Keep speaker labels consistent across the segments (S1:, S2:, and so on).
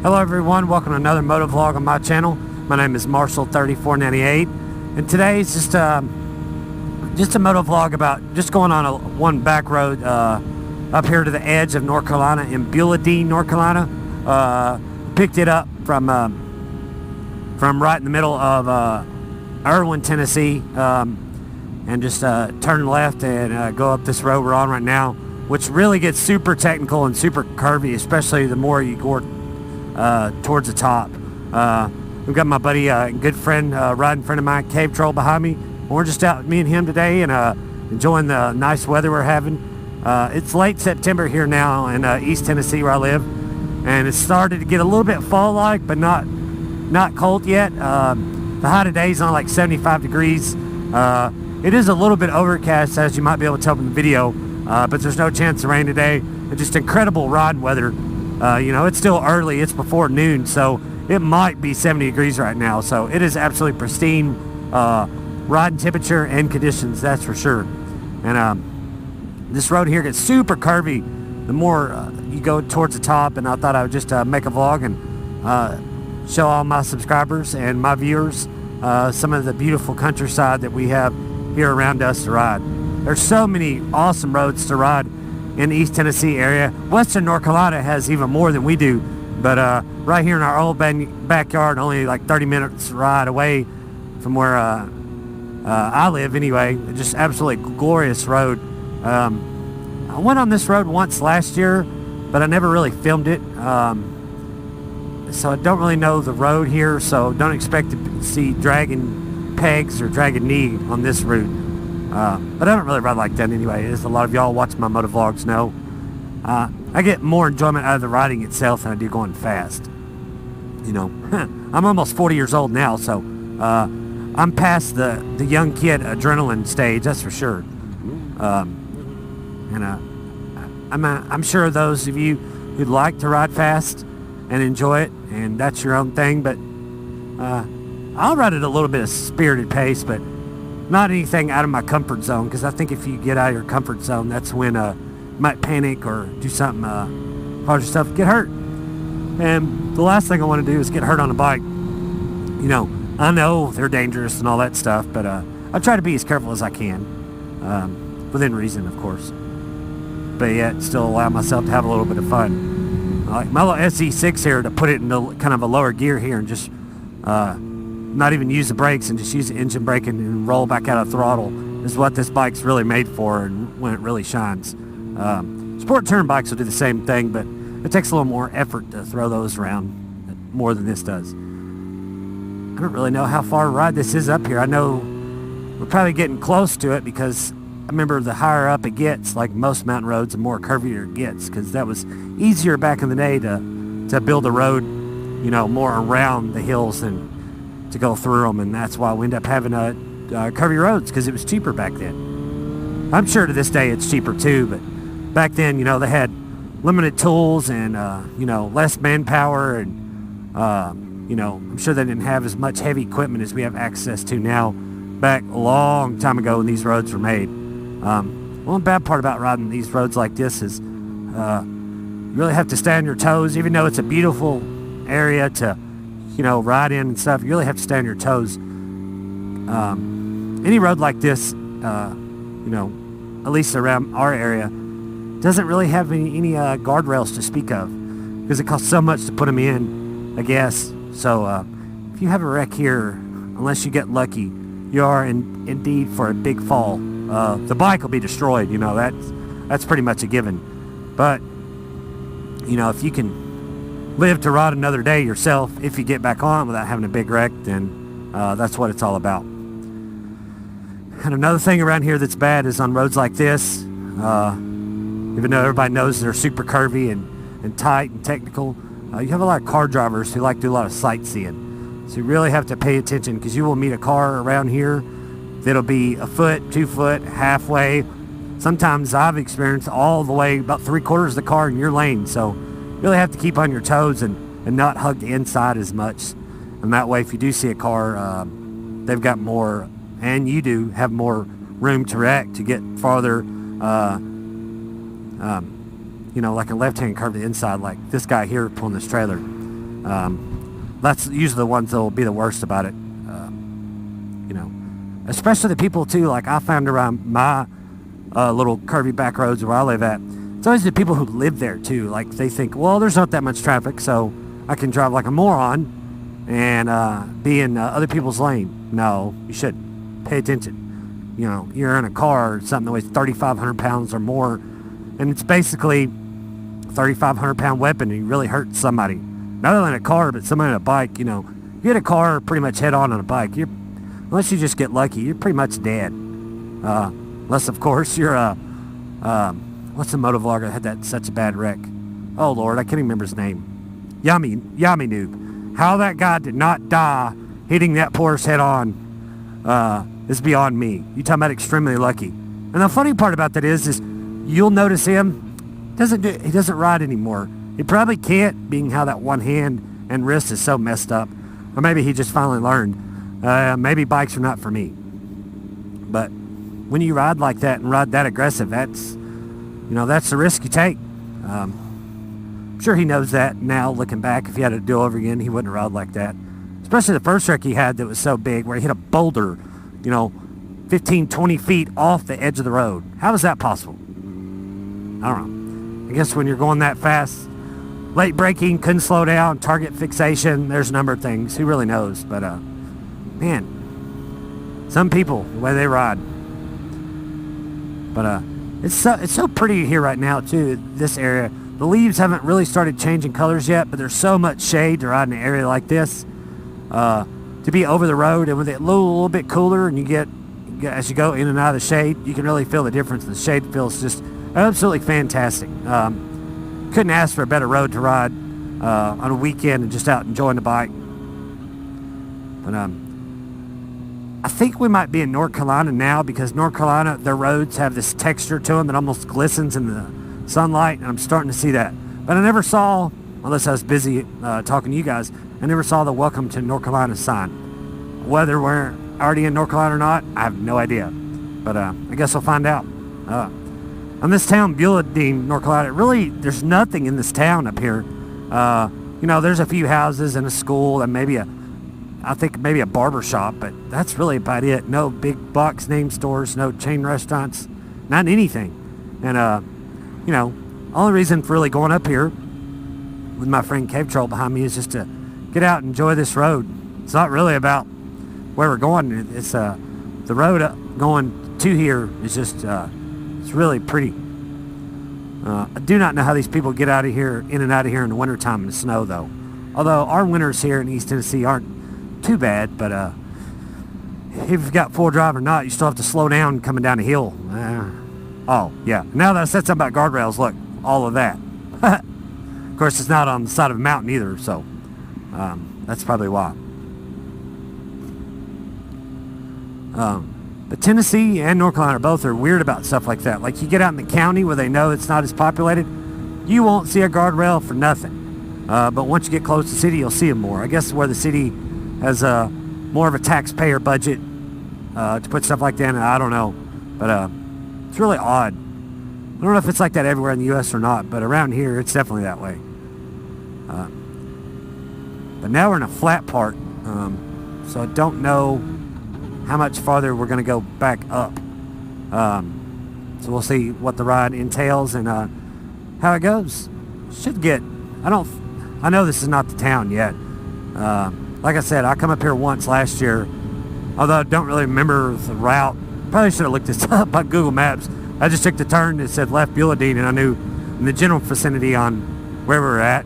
S1: Hello everyone, welcome to another moto vlog on my channel. My name is Marshall3498, and today is just a moto vlog about just going on one back road up here to the edge of North Carolina in Beulah Dean, North Carolina. Picked it up from right in the middle of Erwin, Tennessee, and just turn left and go up this road we're on right now, which really gets super technical and super curvy, especially the more you go towards the top. We've got my buddy, good friend, riding friend of mine, Cave Troll, behind me. We're just out, me and him today, and enjoying the nice weather we're having. It's late September here now in East Tennessee where I live, and it's started to get a little bit fall-like, but not cold yet. The high today is on like 75 degrees. It is a little bit overcast, as you might be able to tell from the video, but there's no chance of rain today. It's just incredible riding weather. You know, it's still early, it's before noon, so it might be 70 degrees right now. So it is absolutely pristine riding temperature and conditions, that's for sure. And this road here gets super curvy the more you go towards the top, and I thought I would just make a vlog and show all my subscribers and my viewers some of the beautiful countryside that we have here around us to ride. There's so many awesome roads to ride in the East Tennessee area. Western North Carolina has even more than we do, but right here in our old backyard, only like 30 minutes ride away from where I live anyway, just absolutely glorious road. I went on this road once last year, but I never really filmed it, so I don't really know the road here, so don't expect to see dragging pegs or dragging knee on this route. But I don't really ride like that anyway, as a lot of y'all watching my moto vlogs know. I get more enjoyment out of the riding itself than I do going fast. You know, I'm almost 40 years old now, so I'm past the young kid adrenaline stage, that's for sure. And I'm sure those of you who'd like to ride fast and enjoy it, and that's your own thing, but I'll ride at a little bit of spirited pace, but not anything out of my comfort zone, because I think if you get out of your comfort zone, that's when you might panic or do something, cause yourself get hurt. And the last thing I want to do is get hurt on a bike. You know, I know they're dangerous and all that stuff, but I try to be as careful as I can, within reason, of course, but yet still allow myself to have a little bit of fun. Like my little SE6 here, to put it in kind of a lower gear here and just not even use the brakes and just use the engine braking and roll back out of throttle is what this bike's really made for, and when it really shines. Sport touring bikes will do the same thing, but it takes a little more effort to throw those around more than this does. I don't really know how far a ride this is up here. I know we're probably getting close to it, because I remember the higher up it gets, like most mountain roads, the more curvier it gets, because that was easier back in the day to build a road, you know, more around the hills than to go through them, and that's why we end up having curvy roads, because it was cheaper back then. I'm sure to this day it's cheaper too, but back then, you know, they had limited tools and you know, less manpower, and you know, I'm sure they didn't have as much heavy equipment as we have access to now back a long time ago when these roads were made. One bad part about riding these roads like this is you really have to stay on your toes. Even though it's a beautiful area to, you know, ride in and stuff, you really have to stay on your toes. Any road like this, you know, at least around our area, doesn't really have any guardrails to speak of, because it costs so much to put them in, I guess. So if you have a wreck here, unless you get lucky, you are indeed for a big fall. The bike will be destroyed, you know, that's pretty much a given. But, you know, if you can live to ride another day yourself, if you get back on without having a big wreck, then that's what it's all about. And another thing around here that's bad is on roads like this, even though everybody knows they're super curvy and tight and technical, you have a lot of car drivers who like to do a lot of sightseeing. So you really have to pay attention, because you will meet a car around here that'll be a foot, 2 foot, halfway. Sometimes I've experienced all the way about 3/4 of the car in your lane. So you really have to keep on your toes and not hug the inside as much. And that way, if you do see a car, they've got more, and you do have more room to react, to get farther, you know, like a left-hand curve to the inside, like this guy here pulling this trailer. That's usually the ones that will be the worst about it. You know, especially the people too, like I found around my little curvy back roads where I live at. It's always the people who live there too. Like they think, well, there's not that much traffic, so I can drive like a moron and be in other people's lane. No, you shouldn't. Pay attention. You know, you're in a car or something that weighs 3,500 pounds or more, and it's basically a 3,500 pound weapon, and you really hurt somebody. Not only in a car, but somebody on a bike. You know, you hit a car pretty much head on a bike. Unless you just get lucky, you're pretty much dead. Unless, of course, you're what's the motovlogger that had that such a bad wreck? Oh Lord, I can't even remember his name. Yummy Noob. How that guy did not die hitting that Porsche head on is beyond me. You talking about extremely lucky. And the funny part about that is you'll notice he doesn't ride anymore. He probably can't, being how that one hand and wrist is so messed up. Or maybe he just finally learned. Maybe bikes are not for me. But when you ride like that and ride that aggressive, that's the risk you take. I'm sure he knows that now, looking back. If he had to do it over again, he wouldn't ride like that. Especially the first wreck he had that was so big, where he hit a boulder, 15, 20 feet off the edge of the road. How is that possible? I don't know. I guess when you're going that fast, late braking, couldn't slow down, target fixation, there's a number of things. Who really knows? But, man, some people, the way they ride. But, it's so pretty here right now, too, this area. The leaves haven't really started changing colors yet, but there's so much shade to ride in an area like this. To be over the road, and with it a little bit cooler, and as you go in and out of the shade, you can really feel the difference. The shade feels just absolutely fantastic. Couldn't ask for a better road to ride on a weekend and just out enjoying the bike. But I think we might be in North Carolina now, because North Carolina, their roads have this texture to them that almost glistens in the sunlight, and I'm starting to see that. But I never saw, unless I was busy talking to you guys, I never saw the Welcome to North Carolina sign. Whether we're already in North Carolina or not, I have no idea. But I guess we'll find out. On this town, Beulah Dean, North Carolina, really, there's nothing in this town up here. There's a few houses and a school and maybe a barber shop, but that's really about it. No big box name stores, no chain restaurants, not anything. And, only reason for really going up here with my friend Cave Troll behind me is just to get out and enjoy this road. It's not really about where we're going. It's the road going to here is just it's really pretty. I do not know how these people get out of here, in and out of here in the wintertime in the snow, though. Although our winters here in East Tennessee aren't too bad, but if you've got four-wheel drive or not, you still have to slow down coming down a hill. Oh, yeah. Now that I said something about guardrails, look, all of that. Of course, it's not on the side of a mountain either, so that's probably why. But Tennessee and North Carolina both are weird about stuff like that. Like, you get out in the county where they know it's not as populated, you won't see a guardrail for nothing. But once you get close to the city, you'll see them more. I guess where the city has more of a taxpayer budget to put stuff like that in, I don't know. But it's really odd. I don't know if it's like that everywhere in the U.S. or not, but around here, it's definitely that way. But now we're in a flat part, so I don't know how much farther we're going to go back up. So we'll see what the ride entails and how it goes. Should get, I know this is not the town yet. Like I said, I come up here once last year, although I don't really remember the route. Probably should have looked this up on Google Maps. I just took the turn that said left Beulah Dean, and I knew in the general vicinity on where we were at.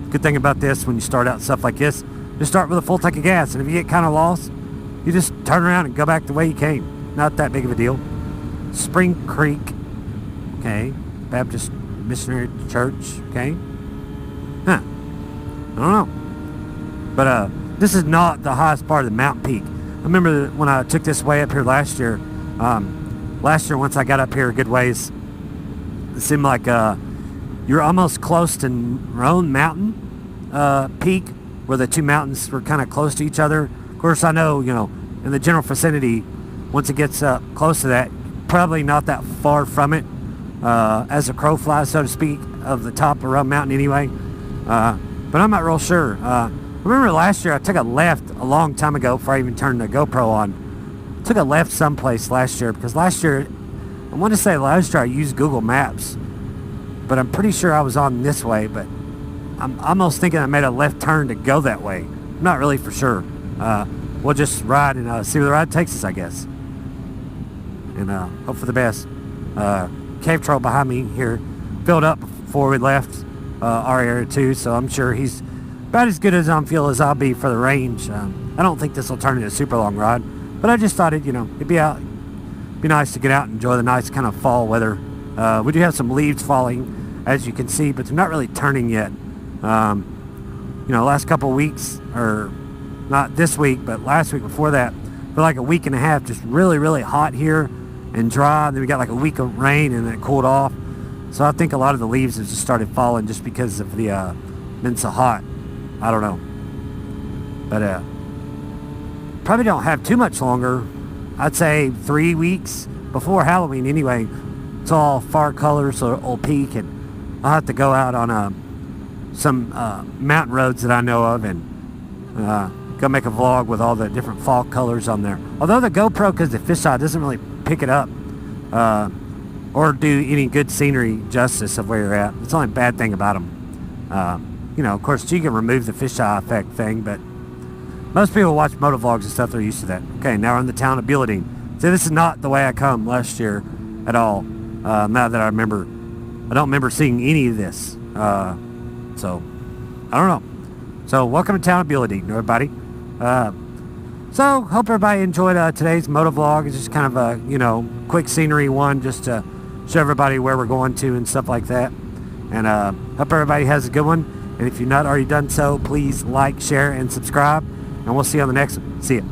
S1: Good thing about this, when you start out stuff like this, just start with a full tank of gas, and if you get kind of lost, you just turn around and go back the way you came. Not that big of a deal. Spring Creek, okay, Baptist Missionary Church, okay. I don't know. But this is not the highest part of the mountain peak. I remember when I took this way up here last year, once I got up here a good ways, it seemed like you're almost close to Roan Mountain peak, where the two mountains were kind of close to each other. Of course, I know, in the general vicinity, once it gets close to that, probably not that far from it, as a crow flies, so to speak, of the top of Roan Mountain anyway. but I'm not real sure. Remember last year I took a left a long time ago before I even turned the GoPro on. Took a left someplace last year because last year, I want to say last year I used Google Maps, but I'm pretty sure I was on this way, but I'm almost thinking I made a left turn to go that way. I'm not really for sure. We'll just ride and see where the ride takes us, I guess. And hope for the best. Cave troll behind me here filled up before we left our area too, so I'm sure he's about as good as I feel as I'll be for the range. I don't think this will turn into a super long ride, but I just thought it'd be nice to get out and enjoy the nice kind of fall weather. We do have some leaves falling, as you can see, but they're not really turning yet. Last couple of weeks, or not this week, but last week before that, for like a week and a half, just really, really hot here and dry. Then we got like a week of rain and then it cooled off. So I think a lot of the leaves have just started falling just because of the been so hot. I don't know. But probably don't have too much longer. I'd say 3 weeks before Halloween anyway. It's all far colors will peak, and I'll have to go out on some mountain roads that I know of and go make a vlog with all the different fall colors on there. Although the GoPro, because the fisheye doesn't really pick it up or do any good scenery justice of where you're at. It's the only bad thing about them. Of course, you can remove the fisheye effect thing, but most people watch motovlogs and stuff, they're used to that. Okay, now we're in the town of Beulah Dean. See, this is not the way I come last year at all. Now that I remember, I don't remember seeing any of this. So, I don't know. So, welcome to town of Beulah Dean, everybody. So, hope everybody enjoyed today's motovlog. It's just kind of a, quick scenery one just to show everybody where we're going to and stuff like that. And hope everybody has a good one. And if you've not already done so, please like, share, and subscribe. And we'll see you on the next one. See ya.